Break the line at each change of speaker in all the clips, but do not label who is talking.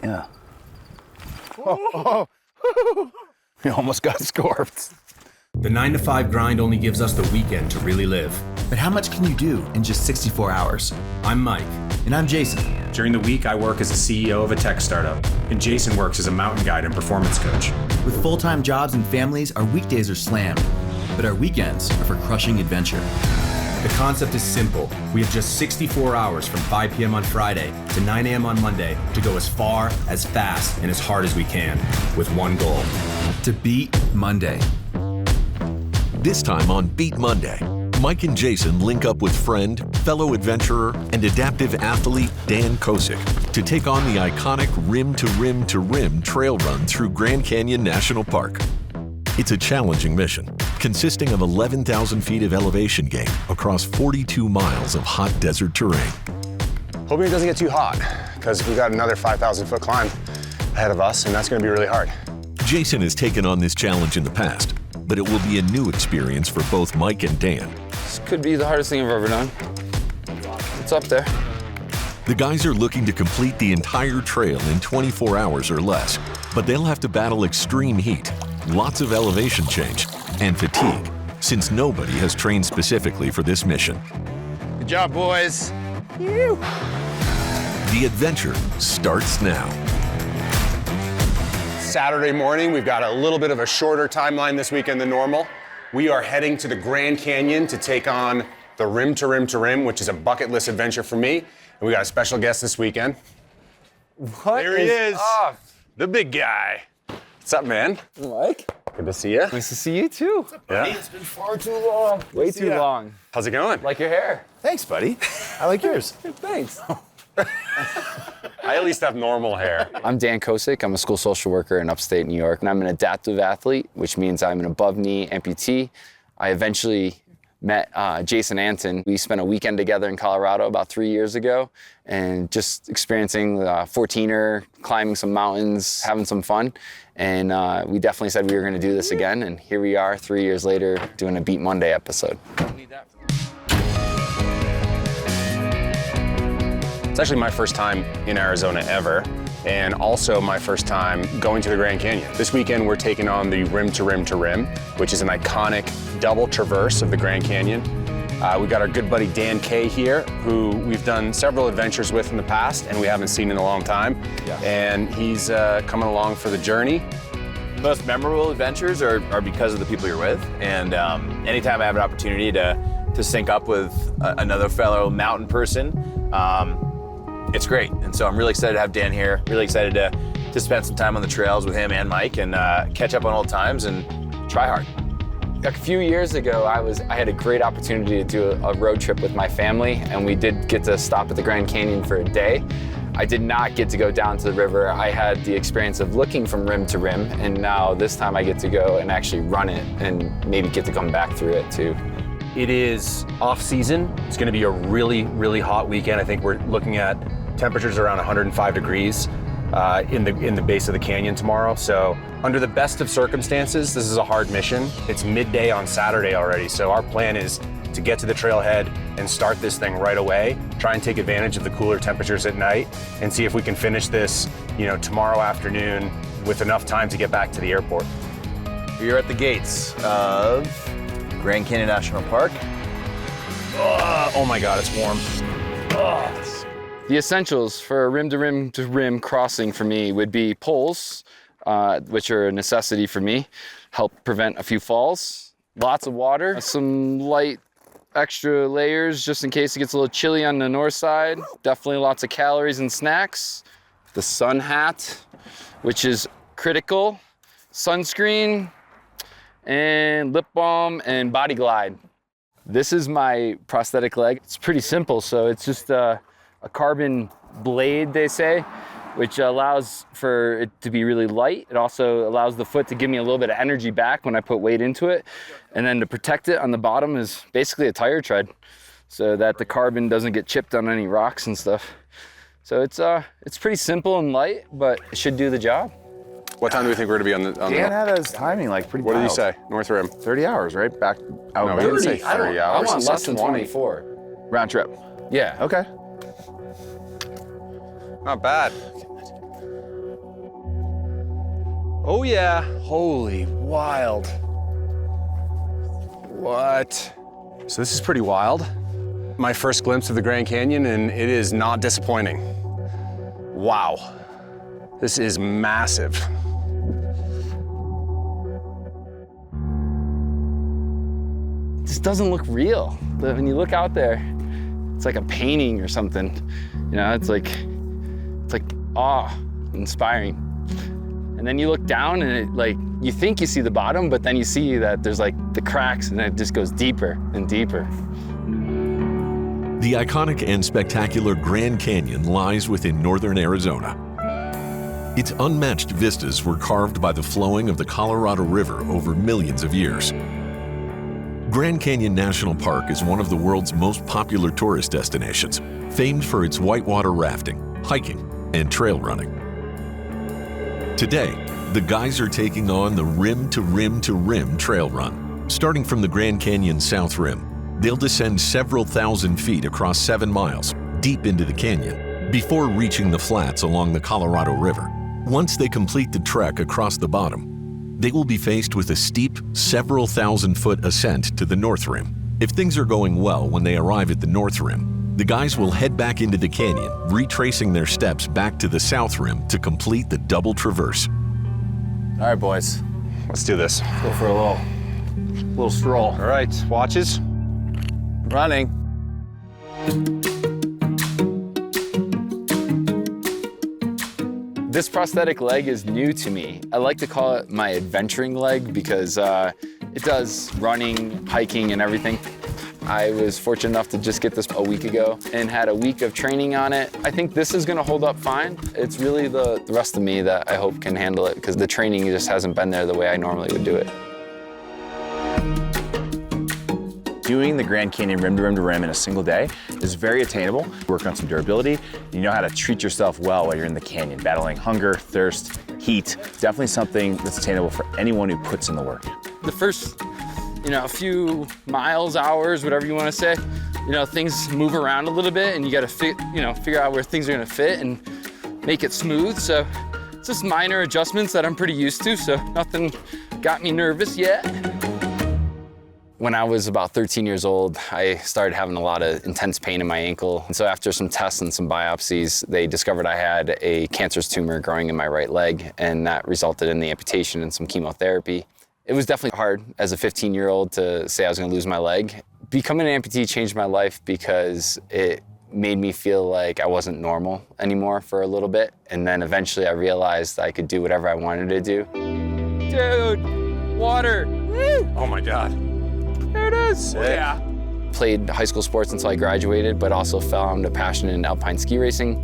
Yeah. Oh. You almost got scorped.
The 9-to-5 grind only gives us the weekend to really live.
But how much can you do in just 64 hours?
I'm Mike.
And I'm Jason.
During the week, I work as a CEO of a tech startup, and Jason works as a mountain guide and performance coach.
With full-time jobs and families, our weekdays are slammed, but our weekends are for crushing adventure.
The concept is simple. We have just 64 hours from 5 p.m. on Friday to 9 a.m. on Monday to go as far, as fast, and as hard as we can, with one goal.
To beat Monday.
This time on Beat Monday, Mike and Jason link up with friend, fellow adventurer, and adaptive athlete Dan Kosick to take on the iconic rim-to-rim-to-rim trail run through Grand Canyon National Park. It's a challenging mission, consisting of 11,000 feet of elevation gain across 42 miles of hot desert terrain.
Hoping it doesn't get too hot, because we've got another 5,000 foot climb ahead of us, and that's gonna be really hard.
Jason has taken on this challenge in the past, but it will be a new experience for both Mike and Dan.
This could be the hardest thing I've ever done. It's up there.
The guys are looking to complete the entire trail in 24 hours or less, but they'll have to battle extreme heat, lots of elevation change, and fatigue, since nobody has trained specifically for this mission.
Good job, boys.
The adventure starts now.
Saturday morning, we've got a little bit of a shorter timeline this weekend than normal. We are heading to the Grand Canyon to take on the Rim to Rim to Rim, which is a bucket list adventure for me. And we got a special guest this weekend. There he is, the big guy. What's up, man?
Mike?
Good to see you.
Nice to see you too.
Yeah.
It's been far too long.
Way too long.
How's it going?
Like your hair.
Thanks, buddy. I like yours.
Thanks.
I at least have normal hair.
I'm Dan Kosick. I'm a school social worker in upstate New York, and I'm an adaptive athlete, which means I'm an above-knee amputee. I eventually met Jason Anton. We spent a weekend together in Colorado about 3 years ago, and just experiencing 14er, climbing some mountains, having some fun. And we definitely said we were going to do this again, and here we are 3 years later doing a Beat Monday episode.
It's actually my first time in Arizona ever, and also my first time going to the Grand Canyon. This weekend we're taking on the Rim to Rim to Rim, which is an iconic double traverse of the Grand Canyon. We've got our good buddy Dan K here, who we've done several adventures with in the past and we haven't seen in a long time.
Yeah.
And he's coming along for the journey.
Most memorable adventures are because of the people you're with, and anytime I have an opportunity to sync up with another fellow mountain person, it's great. And so I'm really excited to have Dan here, really excited to spend some time on the trails with him and Mike and catch up on old times and try hard.
A few years ago, I had a great opportunity to do a road trip with my family, and we did get to stop at the Grand Canyon for a day. I did not get to go down to the river. I had the experience of looking from rim to rim, and now this time I get to go and actually run it and maybe get to come back through it too.
It is off season. It's going to be a really, really hot weekend. I think we're looking at temperatures around 105 degrees in the base of the canyon tomorrow. So under the best of circumstances, this is a hard mission. It's midday on Saturday already. So our plan is to get to the trailhead and start this thing right away, try and take advantage of the cooler temperatures at night and see if we can finish this, tomorrow afternoon with enough time to get back to the airport.
You're at the gates of Grand Canyon National Park.
Oh my God, it's warm.
The essentials for a rim to rim crossing for me would be poles, which are a necessity for me, help prevent a few falls, lots of water, some light extra layers just in case it gets a little chilly on the north side, definitely lots of calories and snacks, the sun hat, which is critical, sunscreen, and lip balm and body glide. This is my prosthetic leg. It's pretty simple, so it's just a carbon blade, they say, which allows for it to be really light. It also allows the foot to give me a little bit of energy back when I put weight into it. And then to protect it on the bottom is basically a tire tread so that the carbon doesn't get chipped on any rocks and stuff. So it's pretty simple and light, but it should do the job.
What time do we think we're gonna be on
Dan had his timing pretty
What did you
dialed.
say? North Rim?
30 hours, right? Back out.
No, we didn't say 30
I
hours.
want less than 24.
Round trip.
Yeah.
Okay.
Not bad. Oh yeah, holy wild. What? So this is pretty wild. My first glimpse of the Grand Canyon, and it is not disappointing. Wow, this is massive.
It just doesn't look real. When you look out there, it's like a painting or something. You know, it's like awe-inspiring. And then you look down and it, like, you think you see the bottom, but then you see that there's like the cracks and it just goes deeper and deeper.
The iconic and spectacular Grand Canyon lies within northern Arizona. Its unmatched vistas were carved by the flowing of the Colorado River over millions of years. Grand Canyon National Park is one of the world's most popular tourist destinations, famed for its whitewater rafting, hiking, and trail running. Today, the guys are taking on the Rim to Rim to Rim trail run. Starting from the Grand Canyon South Rim, they'll descend several thousand feet across 7 miles, deep into the canyon, before reaching the flats along the Colorado River. Once they complete the trek across the bottom, they will be faced with a steep, several thousand-foot ascent to the North Rim. If things are going well when they arrive at the North Rim, the guys will head back into the canyon, retracing their steps back to the South Rim to complete the double traverse.
All right, boys.
Let's do this.
Go for a little stroll.
All right, watches.
Running.
This prosthetic leg is new to me. I like to call it my adventuring leg because it does running, hiking, and everything. I was fortunate enough to just get this a week ago and had a week of training on it. I think this is gonna hold up fine. It's really the rest of me that I hope can handle it because the training just hasn't been there the way I normally would do it.
Doing the Grand Canyon rim to rim to rim in a single day is very attainable. Work on some durability. You know how to treat yourself well while you're in the canyon, battling hunger, thirst, heat. Definitely something that's attainable for anyone who puts in the work.
The first, a few miles, hours, whatever you want to say, things move around a little bit and you got to figure out where things are going to fit and make it smooth. So it's just minor adjustments that I'm pretty used to. So nothing got me nervous yet. When I was about 13 years old, I started having a lot of intense pain in my ankle. And so after some tests and some biopsies, they discovered I had a cancerous tumor growing in my right leg, and that resulted in the amputation and some chemotherapy. It was definitely hard as a 15-year-old to say I was gonna lose my leg. Becoming an amputee changed my life because it made me feel like I wasn't normal anymore for a little bit. And then eventually I realized I could do whatever I wanted to do. Dude, water, woo!
Oh my God.
There it is.
Yeah.
Played high school sports until I graduated, but also found a passion in alpine ski racing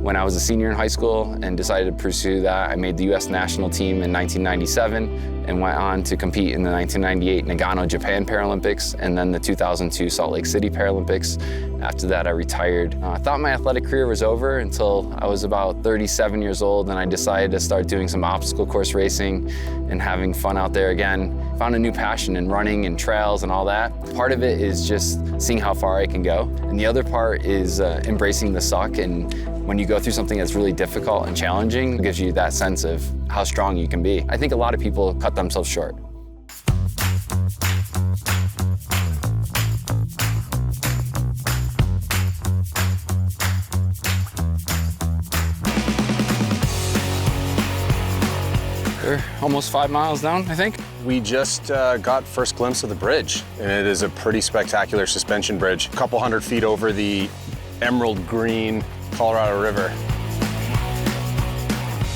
when I was a senior in high school and decided to pursue that. I made the US national team in 1997 and went on to compete in the 1998 Nagano, Japan Paralympics and then the 2002 Salt Lake City Paralympics. After that, I retired. I thought my athletic career was over until I was about 37 years old and I decided to start doing some obstacle course racing and having fun out there again. Found a new passion in running and trails and all that. Part of it is just seeing how far I can go. And the other part is embracing the suck. And when you go through something that's really difficult and challenging, it gives you that sense of how strong you can be. I think a lot of people cut themselves short. We're almost 5 miles down, I think.
We just got first glimpse of the bridge, and it is a pretty spectacular suspension bridge. A couple hundred feet over the emerald green Colorado River.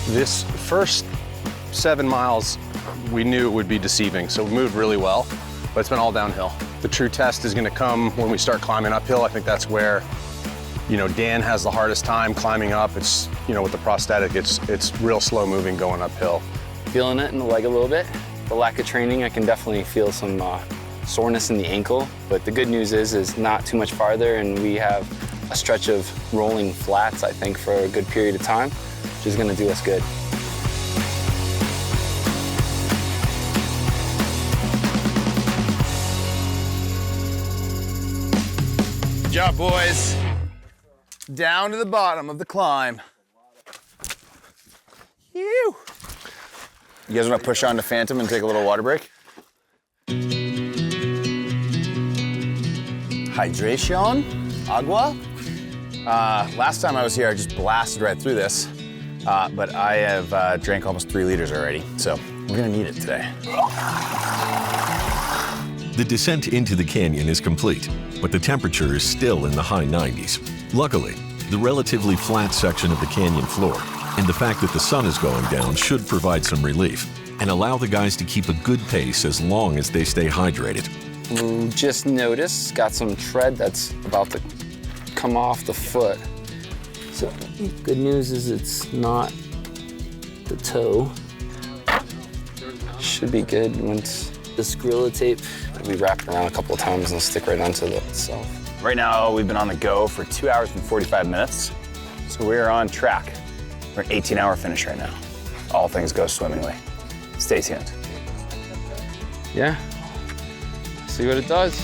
This first 7 miles, we knew it would be deceiving, so we moved really well, but it's been all downhill. The true test is gonna come when we start climbing uphill. I think that's where, Dan has the hardest time climbing up. It's, with the prosthetic, it's real slow moving going uphill.
Feeling it in the leg a little bit. The lack of training, I can definitely feel some soreness in the ankle, but the good news is not too much farther, and we have a stretch of rolling flats, I think, for a good period of time, which is gonna do us good.
Good job, boys. Down to the bottom of the climb. Phew.
You guys want to push on to Phantom and take a little water break? Hydration, agua. Last time I was here, I just blasted right through this, but I have drank almost 3 liters already, so we're gonna need it today.
The descent into the canyon is complete, but the temperature is still in the high 90s. Luckily, the relatively flat section of the canyon floor and the fact that the sun is going down should provide some relief and allow the guys to keep a good pace as long as they stay hydrated.
Just noticed, got some tread that's about to come off the foot. So good news is it's not the toe. Should be good once this Gorilla Tape will be wrapped around a couple of times and stick right onto itself.
Right now, we've been on the go for 2 hours and 45 minutes, so we're on track for an 18-hour finish right now. All things go swimmingly. Stay tuned.
Yeah, see what it does.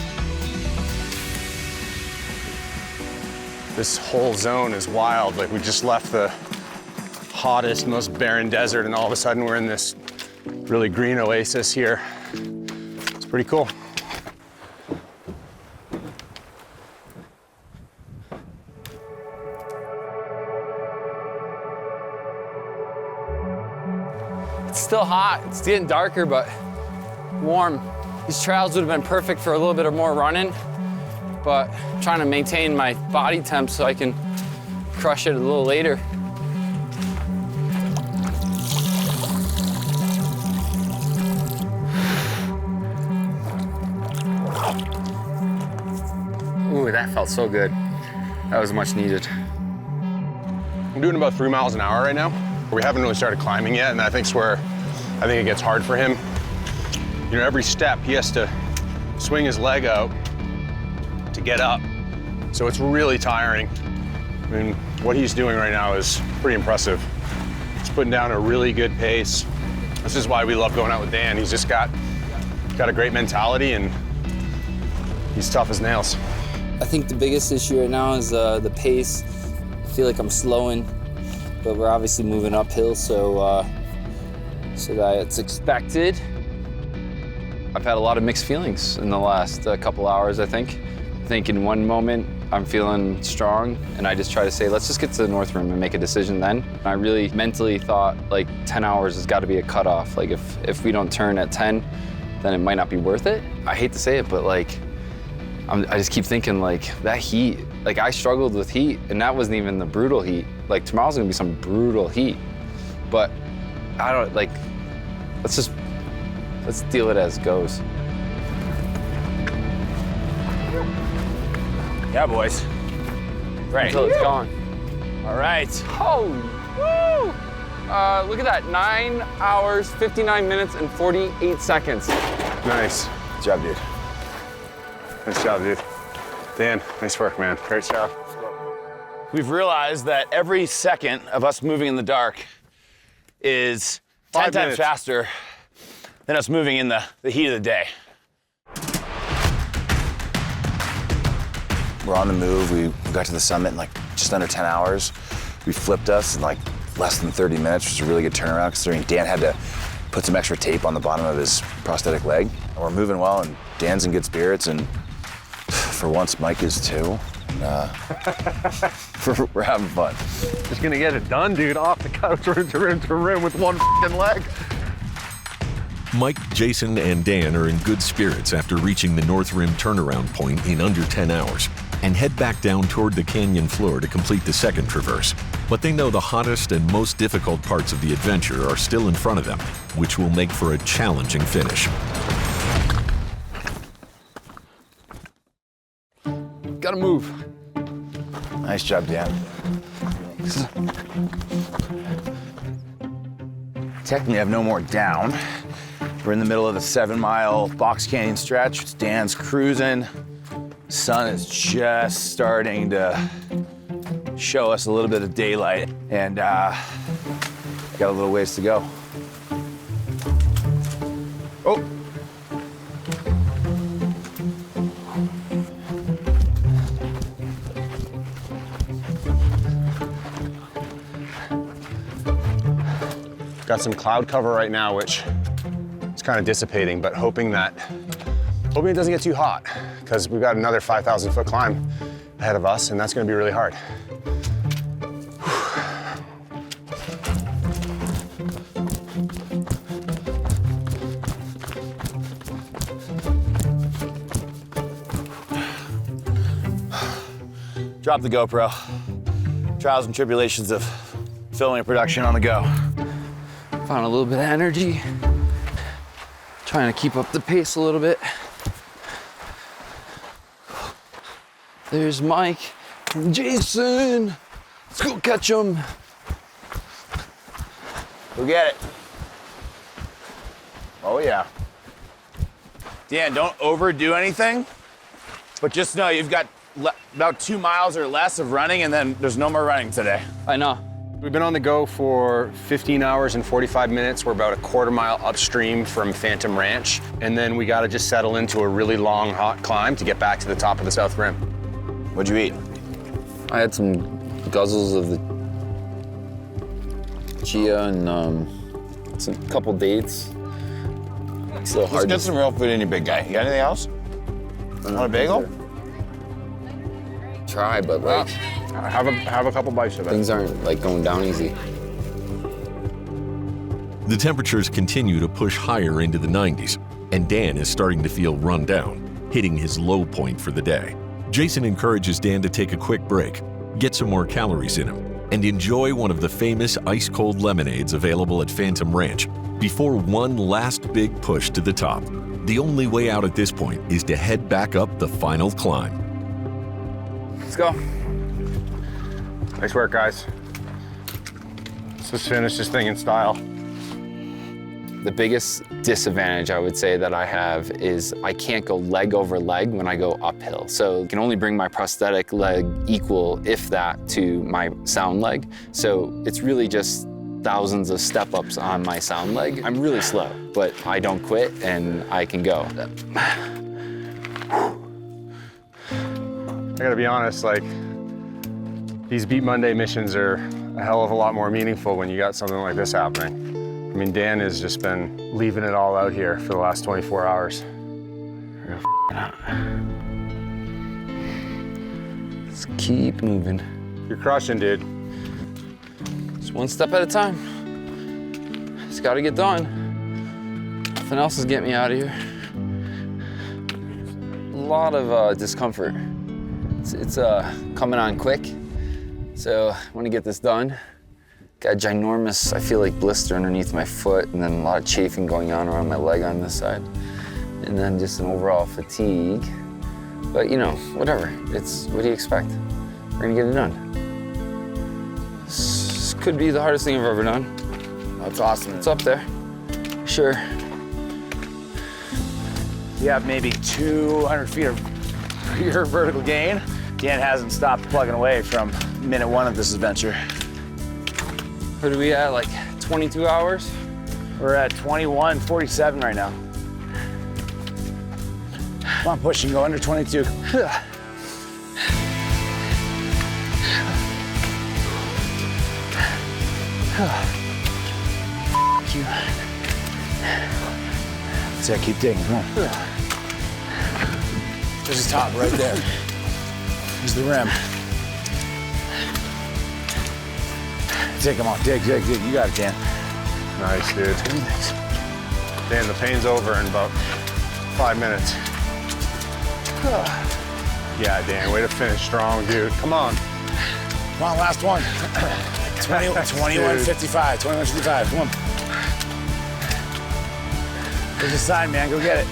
This whole zone is wild. Like, we just left the hottest, most barren desert, and all of a sudden we're in this really green oasis here. It's pretty cool.
It's still hot, it's getting darker, but warm. These trails would have been perfect for a little bit of more running, but I'm trying to maintain my body temp so I can crush it a little later. Ooh, that felt so good. That was much needed.
I'm doing about 3 miles an hour right now. We haven't really started climbing yet, and I think it gets hard for him. You know, every step he has to swing his leg out to get up. So it's really tiring. I mean, what he's doing right now is pretty impressive. He's putting down a really good pace. This is why we love going out with Dan. He's just got a great mentality, and he's tough as nails.
I think the biggest issue right now is the pace. I feel like I'm slowing, but we're obviously moving uphill, so that it's expected. I've had a lot of mixed feelings in the last couple hours, I think. I think in one moment, I'm feeling strong, and I just try to say, let's just get to the North Rim and make a decision then. I really mentally thought, like, 10 hours has got to be a cutoff. Like, if we don't turn at 10, then it might not be worth it. I hate to say it, but, like, I just keep thinking, like, that heat, like, I struggled with heat, and that wasn't even the brutal heat. Like, tomorrow's gonna be some brutal heat. But I don't, like, let's deal it as it goes.
Yeah, boys. Right.
Until it's gone.
All right.
Oh, woo! Look at that, 9 hours, 59 minutes, and 48 seconds.
Nice.
Good job, dude.
Nice job, dude. Dan, nice work, man. Great job.
We've realized that every second of us moving in the dark is 10
5
times
minutes.
faster than us moving in the heat of the day. We're on the move. We got to the summit in like just under 10 hours. We flipped us in like less than 30 minutes, which was a really good turnaround considering Dan had to put some extra tape on the bottom of his prosthetic leg. And we're moving well, and Dan's in good spirits, and for once, Mike is too. We're having fun.
Just gonna get it done, dude. Off the couch, rim to rim to rim with one f***ing leg.
Mike, Jason, and Dan are in good spirits after reaching the North Rim turnaround point in under 10 hours and head back down toward the canyon floor to complete the second traverse. But they know the hottest and most difficult parts of the adventure are still in front of them, which will make for a challenging finish.
Gotta move.
Nice job, Dan. Technically, I have no more down. We're in the middle of the 7-mile box canyon stretch. Dan's cruising. Sun is just starting to show us a little bit of daylight, and got a little ways to go. Oh.
Got some cloud cover right now, which is kind of dissipating, but hoping it doesn't get too hot, because we've got another 5,000 foot climb ahead of us, and that's gonna be really hard.
Drop the GoPro. Trials and tribulations of filming a production on the go.
Found a little bit of energy. Trying to keep up the pace a little bit. There's Mike and Jason. Let's go catch them.
Go get it. Oh yeah. Dan, don't overdo anything, but just know you've got about 2 miles or less of running, and then there's no more running today.
I know.
We've been on the go for 15 hours and 45 minutes. We're about a quarter mile upstream from Phantom Ranch, and then we gotta just settle into a really long, hot climb to get back to the top of the South Rim.
What'd you eat?
I had some guzzles of the chia and a couple dates. It's a little
Let's
hard
get
to
some real food in you, big guy. You got anything else? Want a bagel?
try, but like
Have a couple bites of it.
things aren't like going down easy.
The temperatures continue to push higher into the 90s, and Dan is starting to feel run down, hitting his low point for the day. Jason encourages Dan to take a quick break, get some more calories in him, and enjoy one of the famous ice-cold lemonades available at Phantom Ranch before one last big push to the top. The only way out at this point is to head back up the final climb.
Let's go.
Nice work, guys. Let's just finish this thing in style.
The biggest disadvantage I would say that I have is I can't go leg over leg when I go uphill. So I can only bring my prosthetic leg equal, if that, to my sound leg. So it's really just thousands of step-ups on my sound leg. I'm really slow, but I don't quit and I can go.
I gotta be honest, like, these Beat Monday missions are a hell of a lot more meaningful when you got something like this happening. I mean, Dan has just been leaving it all out here for the last 24 hours.
Let's keep moving.
You're crushing, dude.
Just one step at a time. Just gotta get done. Nothing else is getting me out of here. A lot of discomfort. It's coming on quick, so I want to get this done. Got a ginormous, I feel like, blister underneath my foot, and then a lot of chafing going on around my leg on this side. And then just an overall fatigue. But you know, whatever. What do you expect? We're gonna get it done. This could be the hardest thing I've ever done.
That's awesome.
It's up there, sure.
You have maybe 200 feet of your vertical gain. Dan hasn't stopped plugging away from minute one of this adventure.
What are we at, like 22 hours?
We're at 21:47 right now. Come on, push and go under 22.
Thank you.
That's it, keep digging, come on. There's the top right there. There's the rim. Dig, come on, dig. You got it, Dan.
Nice, dude. Dan, the pain's over in about 5 minutes. Yeah, Dan, way to finish strong, dude. Come on.
Come on, last one. 21:55, 21:55, come on. There's a sign, man, go get it.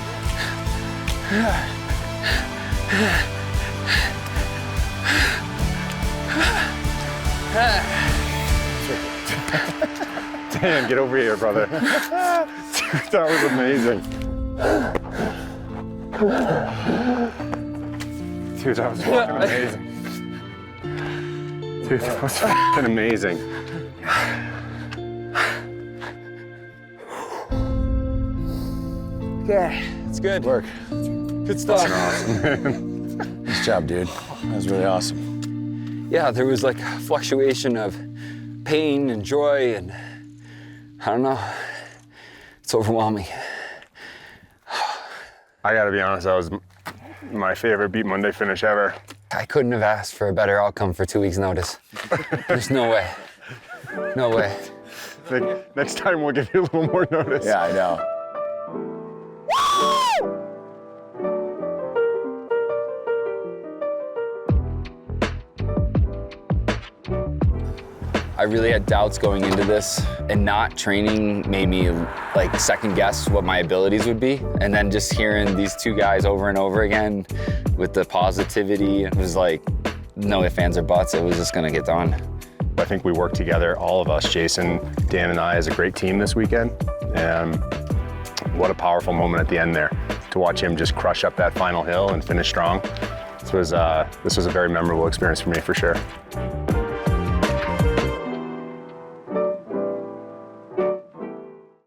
Dan, get over here, brother. Dude, that was amazing. Dude, that was fucking amazing. Dude, that was fucking amazing.
Okay, it's good.
Work.
Good stuff.
Nice job, dude. That was really awesome.
Yeah, there was like a fluctuation of pain and joy and I don't know. It's overwhelming.
I gotta be honest, that was my favorite Beat Monday finish ever.
I couldn't have asked for a better outcome for 2 weeks' notice. There's no way. No way.
Next time we'll give you a little more notice.
Yeah, I know.
I really had doubts going into this, and not training made me like second guess what my abilities would be. And then just hearing these two guys over and over again with the positivity, it was like no ifs, ands, or buts. It was just gonna get done.
I think we worked together, all of us, Jason, Dan, and I, as a great team this weekend. And what a powerful moment at the end there to watch him just crush up that final hill and finish strong. This was a very memorable experience for me, for sure.